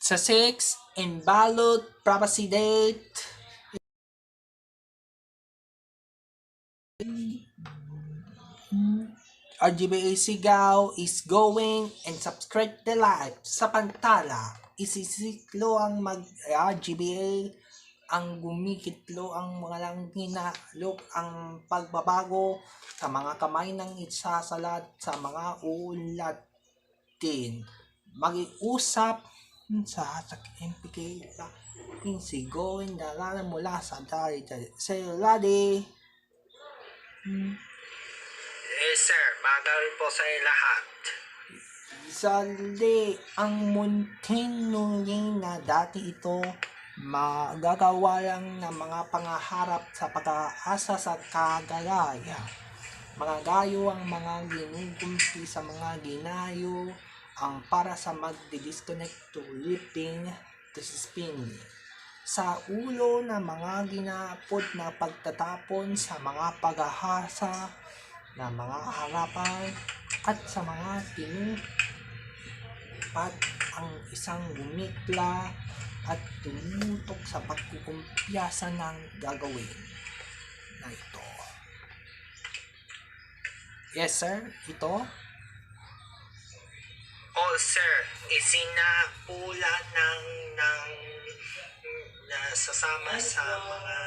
Sa 6, invalid privacy date. RGBA Sigaw is going and subscribe the live sa pantala. Isisiklo ang RGBA ang gumikitlo ang mga lang hinalok ang pagbabago sa mga kamay ng isasalat sa mga ulat din. Mag-iusap sa MPK sigoin dalala mula sa dari Ladi. Yes sir, magaling po sa lahat. Sali ang muntinong na dati ito magagawa lang ng mga pangaharap sa pag-aasa sa kagalaya. Mga gayo ang mga ginugumpi sa mga ginayo ang para sa mag-disconnect to lifting to spinning. Sa ulo ng mga ginapod na pagtatapon sa mga paghahasa na mga harapan at sa mga tinupat ang isang gumikla at tumutok sa pagkukumpiyasa ng gagawin na ito. Yes sir, ito? Oh sir, isinapula ng nasasama sa mga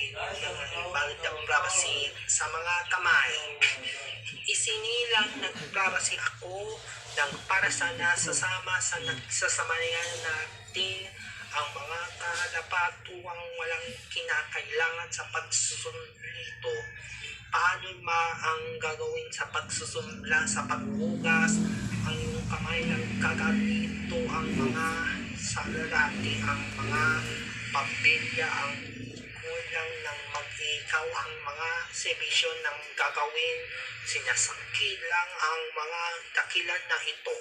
invalid privacy sa mga kamay. Isinilang nag-privacy ako ng para sa nasasama sa nagsasamayan natin ang mga kalapatuang walang kinakailangan sa pagsusumlito. Paano ang gagawin sa pagsusumla sa paghugas ang iyong kamay ng kagamito ang mga salalati, ang mga pambilya, ang kulang ng mag-ikaw ang mga serbisyo ng gagawin. Sinasakit lang ang mga dakilan na ito.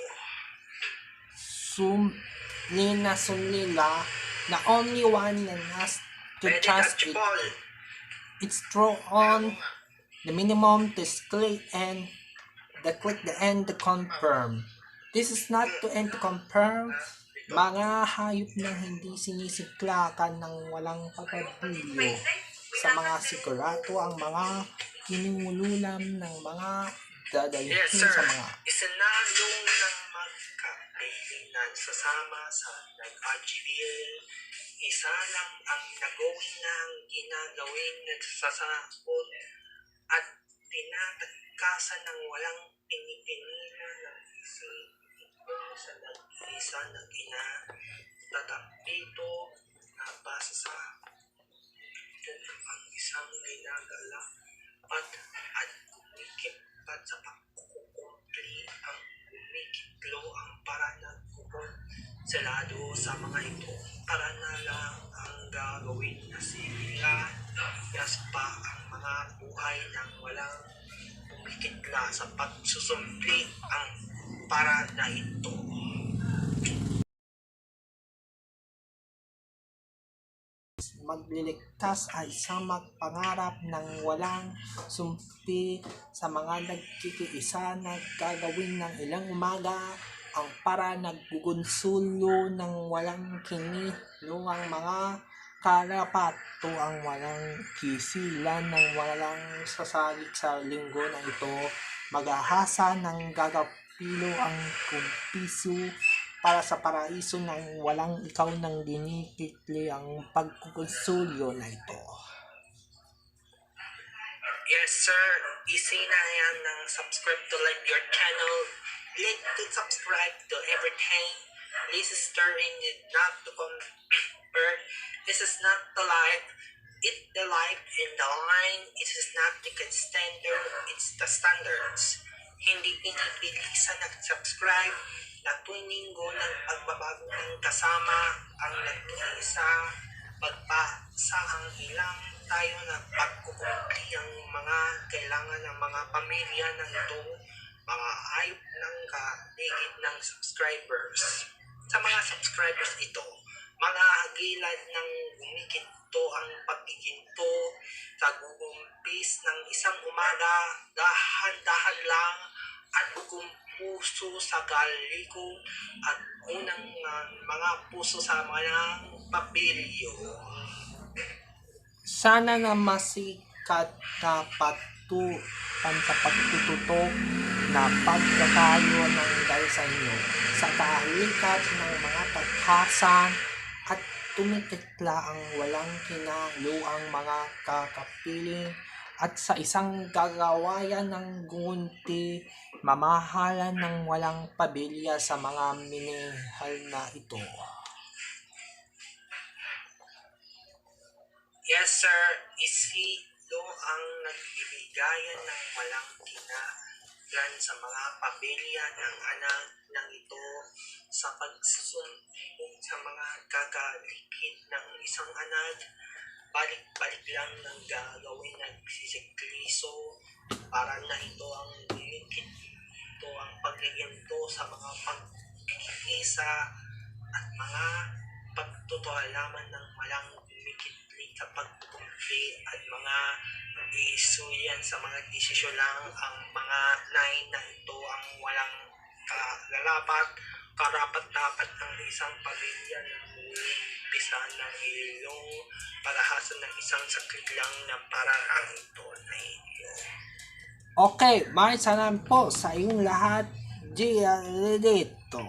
Sulila na only one that has to trust it. It's throw on the minimum to click and the confirm. This is not to end to confirm. Mga hayop na hindi sinisiklakan ng walang pagpapilyo sa mga sigurado ang mga kinululam ng mga dadalhin sa mga isinalong ng magkakaibigan sasama sa nag-RGBL. Isa lang ang nagawin ng ginagawin nagsasakot at tinatagkasan ng walang pinipinilan ng isip sa nag-isa na ginatatampito na basa sa ito ang isang ginagalapat at kumikipad sa pagkukumpli ang kumikitlo ang para nagkukonselado sa mga ito para na lang ang gagawin na sila yaspa ang mga buhay ng walang kumikitla sa pagsusumpli ang para na ito. Magliligtas ay isang magpangarap ng walang sumpi sa mga nagkikiisa na gagawin ng ilang umaga ang para naggugunsulo ng walang kiniluang mga karapato ang walang kisilan ng walang sasalit sa linggo na ito maghahasa ng gagapilo ang kumpiso para sa paraiso ng walang ikaw ng dinikitli ang pagkukonsulyo na ito. Yes sir, isinayan ng subscribe to like your channel. Click to subscribe to everything. This is stirring not to compare. This is not the life. It's the life in the line. It is not the standard. It's the standards. Hindi pinipili sa nag-subscribe na tuwing linggo ng pagbabago ng kasama ang nag-iisa pagpasa ang ilang tayo na pagkukumpli ang mga kailangan ng mga pamilya ng ito mga ayop ng kaligid ng subscribers. Sa mga subscribers ito, mga gilad ng gumiginto ang paggiginto sa gugumpis ng isang umaga, dahan-dahan lang at gumpuso sa galiko at unang mga puso sa mga papilyo. Sana na masikat na sa pagtututok na pagkakayo ng dahil sa inyo sa kahalikat ng mga taghasan at tumikitla ang walang kinaluang mga kakapiling at sa isang gagawayan ng gunti mamahalan ng walang pabilya sa mga minihal na ito. Yes, sir. Isilo ang nagbibigayan ng walang kinalan sa mga pamilya ng anak ng ito sa pagsusumbong sa mga kakalikid ng isang anak. Balik-balik lang ng gagawin nagsisikliso para na ito ang lilikid. Ito ang pagliginto sa mga pagkikisa at mga pagtutuhalaman ng walang dumikitli sa pagpupumpi at mga isuyan sa mga desisyon lang ang mga lain na ito ang walang karapat-dapat ng isang pamilya na umpisa ng iyong palahasan ng isang sakit lang na parang ito na iyo. Okay, maraming salamat po sa inyong lahat. Gia dito.